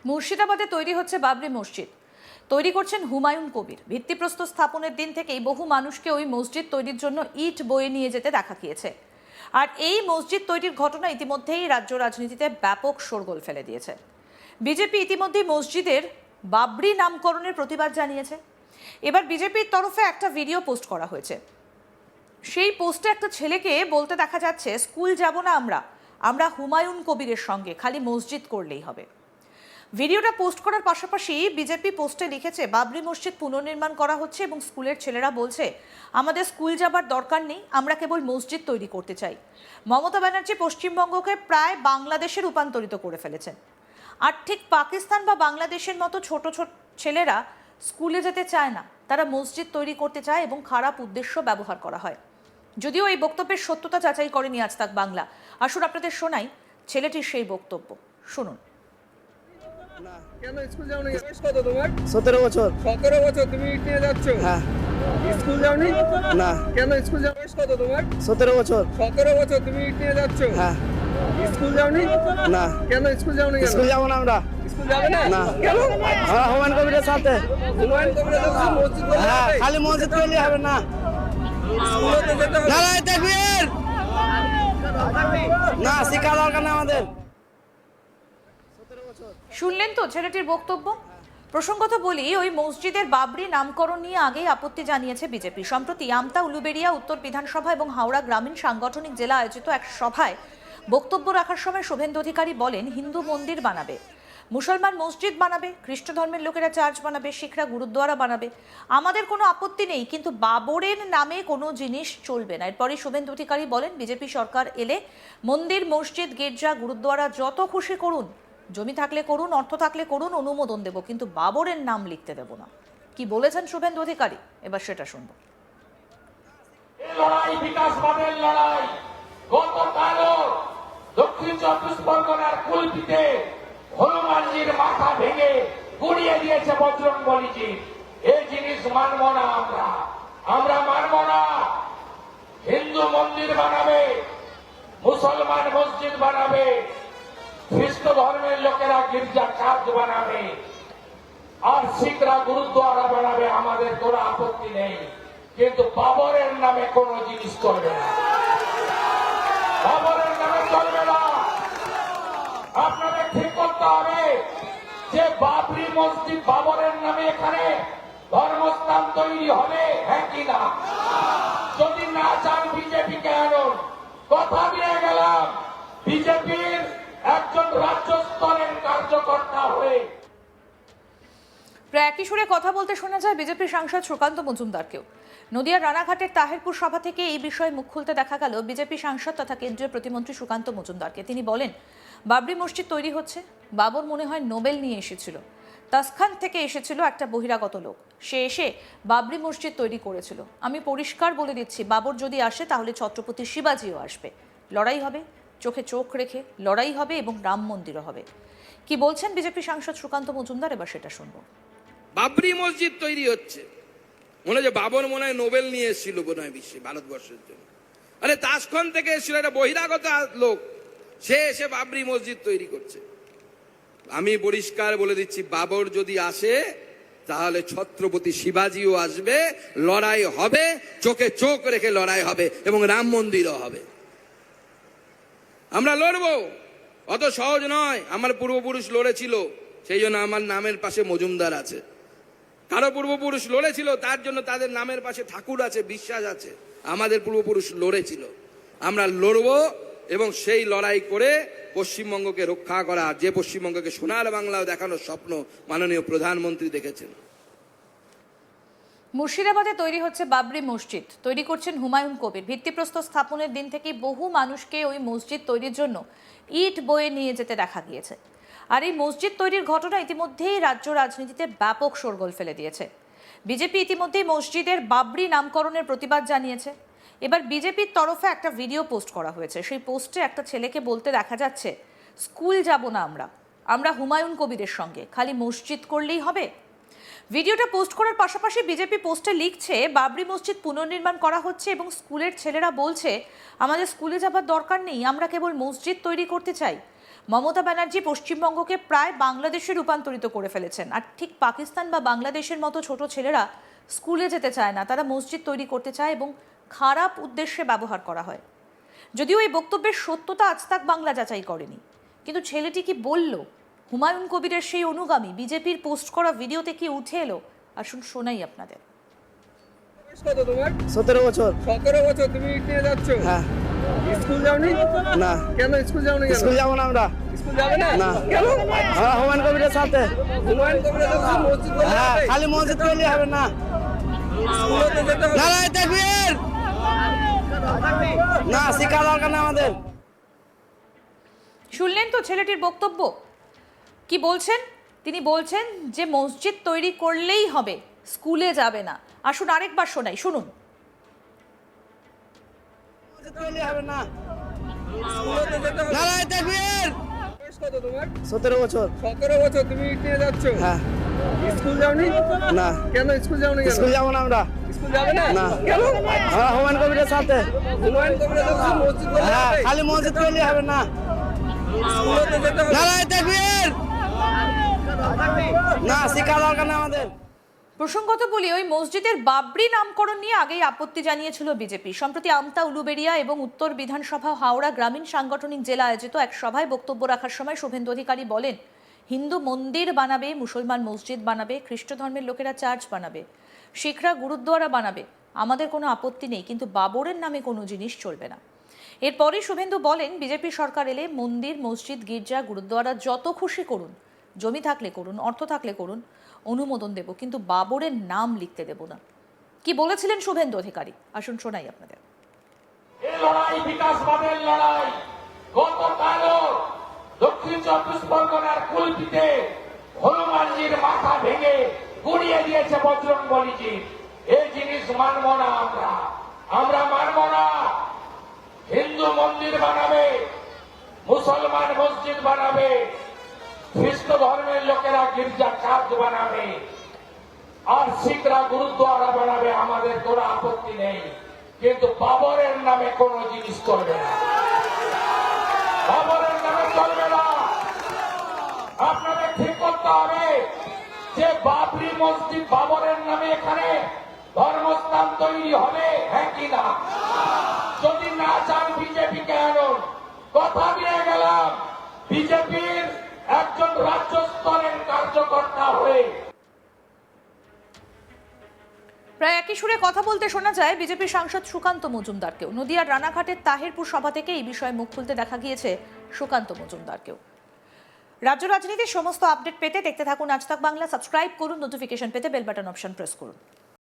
মুর্শিদাবাদে তৈরি হচ্ছে বাবরি মসজিদ। তৈরি করছেন হুমায়ুন কবির। ভিত্তিপ্রস্তর স্থাপনের দিন থেকেই বহু মানুষকে ওই মসজিদ তৈরির জন্য ইট বয়ে নিয়ে যেতে দেখা গিয়েছে। আর এই মসজিদ তৈরির ঘটনা ইতিমধ্যেই রাজ্য রাজনীতিতে ব্যাপক শোরগোল ফেলে দিয়েছে। বিজেপি ইতিমধ্যেই মসজিদের বাবরি নামকরণের প্রতিবাদ জানিয়েছে। এবার বিজেপির তরফে একটা ভিডিও পোস্ট করা হয়েছে। সেই পোস্টে একটা ছেলেকে বলতে দেখা যাচ্ছে, স্কুল যাব না আমরা হুমায়ুন কবিরের সঙ্গে, খালি মসজিদ করলেই হবে। ভিডিওটা পোস্ট করার পাশাপাশি বিজেপি পোস্টে লিখেছে, বাবরি মসজিদ পুনর্নির্মাণ করা হচ্ছে এবং স্কুলের ছেলেরা বলছে আমাদের স্কুল যাবার দরকার নেই, আমরা কেবল মসজিদ তৈরি করতে চাই। মমতা ব্যানার্জি পশ্চিমবঙ্গকে প্রায় বাংলাদেশে রূপান্তরিত করে ফেলেছেন। আর ঠিক পাকিস্তান বা বাংলাদেশের মতো ছোট ছোট ছেলেরা স্কুলে যেতে চায় না, তারা মসজিদ তৈরি করতে চায় এবং খারাপ উদ্দেশ্য ব্যবহার করা হয়। যদিও এই বক্তব্যের সত্যতা যাচাই করেনি আজ তাক বাংলা। আসুন আপনাদের শোনাই ছেলেটির সেই বক্তব্য, শুনুন। কেন স্কুল যাওনি? বয়স কত তোমার? 17 বছর। 17 বছর তুমি ইট নিয়ে যাচ্ছ? হ্যাঁ। স্কুল যাওনি? না। কেন স্কুল যাও? বয়স কত তোমার? 17 বছর। 17 বছর তুমি ইট নিয়ে যাচ্ছ? হ্যাঁ। স্কুল যাওনি? না। কেন স্কুল যাওনি? স্কুল যাবো না আমরা। স্কুল যাবে না? না। কেন? আমরা হুমায়ুন কবিরের সাথে। হুমায়ুন কবিরের সাথে মসজিদ করতে হ্যাঁ, হবে? খালি মসজিদ করলে হবে না। স্কুলে তো যেতে হবে। নারায়ে তাকবীর। না, শিক্ষা দরকার না আমাদের। শুনলেন তো ছেলেটির বক্তব্য। প্রসঙ্গত বলি, ওই মসজিদের বাবরি নামকরণ নিয়ে আগেই আপত্তি জানিয়েছে বিজেপি। সম্প্রতি আমতা, উলুবেড়িয়া উত্তর বিধানসভা এবং হাওড়া গ্রামীণ সাংগঠনিক জেলা আয়োজিত এক সভায় বক্তব্য রাখার সময় শুভেন্দু অধিকারী বলেন, হিন্দু মন্দির বানাবে, মুসলমান মসজিদ বানাবে, খ্রিস্ট ধর্মের লোকেরা চার্চ বানাবে, শিখরা গুরুদ্বারা বানাবে, আমাদের কোনো আপত্তি নেই, কিন্তু বাবরের নামে কোনো জিনিস চলবে না। এরপরই শুভেন্দু অধিকারী বলেন, বিজেপি সরকার এলে মন্দির, মসজিদ, গির্জা, গুরুদ্বারা যত খুশি করুন, জমি থাকলে করুন, অর্থ থাকলে করুন, অনুমোদন দেব, কিন্তু বাবরের নাম লিখতে দেব না। কি বলেছেন শুভেন্দু অধিকারী, এবার সেটা শুনবো। লড়াই বিকাশবাদের লড়াই। গতকালও দক্ষিণ চব্বিশ পরগনার কুলপিতে হনুমানজির মাথা ভেঙে গুড়িয়ে দিয়েছে বজরংবলীজি। এই জিনিস মানব না আমরা মানব না। হিন্দু মন্দির বানাবে, মুসলমান মসজিদ বানাবে, খ্রিস্ট ধর্মের লোকেরা গির্জা চার্চ বানাবে, আর শিখরা গুরুদ্বারা বানাবে, আমাদের কোনো আপত্তি নেই, কিন্তু বাবরের নামে কোন জিনিস চলবে না। বাবরের নামে চলবে না। আপনাদের ঠিক করতে হবে যে বাবরি মসজিদ বাবরের নামে এখানে ধর্মস্থান তৈরি হবে, হ্যাঁ কিনা? যদি না চান বিজেপিকে আনুন। কথা দিয়ে গেলাম বিজেপির একজন রাজ্য স্তরের কার্যকর্তা হয়ে। প্রায় একই সুরে কথা বলতে শোনা যায় বিজেপির সাংসদ সুকান্ত মজুমদারকেও। নদিয়ার রানাঘাটের তাহেরপুর সভা থেকে এই বিষয়ে মুখ খুলতে দেখা গেল বিজেপি সাংসদ তথা কেন্দ্রীয় প্রতিমন্ত্রী সুকান্ত মজুমদারকে। তিনি বলেন, বাবরি মসজিদ তৈরি হচ্ছে, বাবর মনে হয় নোবেল নিয়ে এসেছিল, তাসখান থেকে এসেছিল একটা বহিরাগত লোক, সে এসে বাবরি মসজিদ তৈরি করেছিল। আমি পরিষ্কার বলে দিচ্ছি, বাবর যদি আসে তাহলে ছত্রপতি শিবাজিও আসবে, লড়াই হবে, চোখে চোখ রেখে লড়াই হবে এবং রাম মন্দিরও হবে। কি বলছেন বিজেপি সাংসদ সুকান্ত মজুমদার, এবার সেটা শুনবো। বাবরি মসজিদ তৈরি হচ্ছে, মনে হয় বাবর মনে হয় নোবেল নিয়ে এসেছিল মনে হয় বিশ্বে, ভারতবর্ষের জন্য। আরে তাসখান থেকে এসেছিল একটা বহিরাগত লোক, সে এসে বাবরি মসজিদ তৈরি করছে। আমি পরিষ্কার বলে দিচ্ছি, বাবর যদি আসে তাহলে ছত্রপতি শিবাজিও আসবে, লড়াই হবে, চোখে চোখ রেখে লড়াই হবে এবং রাম মন্দিরও হবে। আমরা লড়বো, অত সহজ নয়। আমার পূর্বপুরুষ লড়েছিল, সেই জন্য আমার নামের পাশে মজুমদার আছে। কারো পূর্বপুরুষ লড়েছিল, তার জন্য তাদের নামের পাশে ঠাকুর আছে, বিশ্বাস আছে। আমাদের পূর্বপুরুষ লড়েছিল, আমরা লড়বো এবং সেই লড়াই করে পশ্চিমবঙ্গকে রক্ষা করা, যে পশ্চিমবঙ্গকে সোনার বাংলাও দেখানোর স্বপ্ন মাননীয় প্রধানমন্ত্রী দেখেছেন। মুর্শিদাবাদে তৈরি হচ্ছে বাবরি মসজিদ। তৈরি করছেন হুমায়ুন কবির। ভিত্তিপ্রস্তর স্থাপনের দিন থেকেই বহু মানুষকে ওই মসজিদ তৈরির জন্য ইট বয়ে নিয়ে যেতে দেখা গিয়েছে। আর এই মসজিদ তৈরির ঘটনা ইতিমধ্যেই রাজ্য রাজনীতিতে ব্যাপক শোরগোল ফেলে দিয়েছে। বিজেপি ইতিমধ্যেই মসজিদের বাবরি নামকরণের প্রতিবাদ জানিয়েছে। এবার বিজেপির তরফে একটা ভিডিও পোস্ট করা হয়েছে। সেই পোস্টে একটা ছেলেকে বলতে দেখা যাচ্ছে, স্কুল যাব না আমরা হুমায়ুন কবিরের সঙ্গে, খালি মসজিদ করলেই হবে। ভিডিওটা পোস্ট করার পাশাপাশি বিজেপি পোস্টে লিখছে, বাবরি মসজিদ পুনর্নির্মাণ করা হচ্ছে এবং স্কুলের ছেলেরা বলছে আমাদের স্কুলে যাবার দরকার নেই, আমরা কেবল মসজিদ তৈরি করতে চাই। মমতা ব্যানার্জি পশ্চিমবঙ্গকে প্রায় বাংলাদেশে রূপান্তরিত করে ফেলেছেন। আর ঠিক পাকিস্তান বা বাংলাদেশের মতো ছোট ছেলেরা স্কুলে যেতে চায় না, তারা মসজিদ তৈরি করতে চায় এবং খারাপ উদ্দেশ্যে ব্যবহার করা হয়। যদিও এই বক্তব্যের সত্যতা আজ তাক বাংলা যাচাই করেনি, কিন্তু ছেলেটি কি বলল, হুমায়ুন কবিরের সেই অনুগামী বিজেপির পোস্ট করা ভিডিওতে কি উঠে এলো, আসুন শোনাই আপনাদের। বয়স কত তোমার? 17 বছর। 17 বছর, তুমি ইট নিয়ে যাচ্ছ? হ্যাঁ। স্কুল যাওনি? না। কেন স্কুল যাওনি? কেন স্কুল যাবো না আমরা। স্কুল যাবে না? না। কেন? আমরা হুমায়ুন কবিরের সাথে। হুমায়ুন কবিরের সাথে মসজিদ বলে হ্যাঁ, হবে? খালি মসজিদ করলে হবে না। স্কুলে তো যেতে হবে। নারায়ে তাকবীর। না, শিক্ষা দরকার না আমাদের। শুনলেন তো ছেলেটির বক্তব্য। কি বলছেন? তিনি বলছেন যে মসজিদ তৈরি করলেই হবে, স্কুলে যাবে না। আসুন আরেকবার শোনাই, শুনুন। মসজিদ করলে হবে না। স্কুলে তো যেতে হবে। নারায়ে তাকবীর। বয়স কত তোমার? 17 বছর। 17 বছর, তুমি ইট নিয়ে যাচ্ছ? হ্যাঁ। স্কুল যাওনি? না। কেন স্কুল যাওনি? কেন স্কুল যাবো না আমরা। স্কুল যাবে না? না। কেন? আমরা হুমায়ুন কবিরের সাথে। হুমায়ুন কবিরের সাথে মসজিদ বলে হ্যাঁ, হবে? খালি মসজিদ করলে হবে না। স্কুলে তো যেতে হবে। নারায়ে তাকবীর। না, শিক্ষা দরকার না আমাদের। প্রসঙ্গত বলি, ওই মসজিদের বাবরি নামকরণ নিয়ে আগেই আপত্তি জানিয়েছিল বিজেপি। সম্প্রতি আমতা, উলুবেড়িয়া এবং উত্তর বিধানসভা হাওড়া গ্রামীণ সাংগঠনিক জেলা আয়োজিত এক সভায় বক্তব্য রাখার সময় শুভেন্দু অধিকারী বলেন, হিন্দু মন্দির বানাবে, মুসলমান মসজিদ বানাবে, খ্রিস্ট ধর্মের লোকেরা চার্চ বানাবে, শিখরা গুরুদ্বারা বানাবে, আমাদের কোনো আপত্তি নেই, কিন্তু বাবরের নামে কোনো জিনিস চলবে না। এরপরই শুভেন্দু বলেন, বিজেপি সরকার এলে মন্দির, মসজিদ, গির্জা, গুরুদ্বারা যত খুশি করুন, জমি থাকলে করুন, অর্থ থাকলে করুন, অনুমোদন দেব, কিন্তু বাবরের নাম লিখতে দেব না। কি বলেছিলেন শুভেন্দু অধিকারী, আসুন শোনাই আপনাদের। এই লড়াই বিকাশবাদের লড়াই। গতকালও দক্ষিণ চব্বিশ পরগনার কুলপিতে হনুমানজির মাথা ভেঙে গুড়িয়ে দিয়েছে বজরং বলিজি। এই জিনিস মানব না আমরা, আমরা মানব না। হিন্দু মন্দির বানাবে, মুসলমান মসজিদ বানাবে, খ্রিস্ট ধর্মের লোকেরা গির্জা চার্চ বানাবে, আর শিখরা গুরুদ্বারা বানাবে, আমাদের কোনো আপত্তি নেই, কিন্তু বাবরের নামে কোনো জিনিস চলবে না। বাবরের নামে চলবে না। আপনাদের ঠিক করতে হবে যে বাবরি মসজিদ বাবরের নামে এখানে ধর্মস্থান তৈরি হবে, হ্যাঁ কি না? যদি না চান বিজেপিকে আনুন। কথা দিয়ে গেলাম, বিজেপির একজন রাজ্য স্তরের কার্যকর্তা হয়ে প্রায় একই সুরে কথা বলতে শোনা যায় বিজেপি সাংসদ সুকান্ত মজুমদারকেও। নদিয়ার রানাঘাটের তাহিরপুর সভা থেকে এই বিষয়ে মুখ খুলতে দেখা গিয়েছে সুকান্ত মজুমদারকেও। রাজ্য রাজনীতির সমস্ত আপডেট পেতে দেখতে থাকুন আজ তাক বাংলা। সাবস্ক্রাইব করুন, নোটিফিকেশন পেতে বেল বাটন অপশন প্রেস করুন।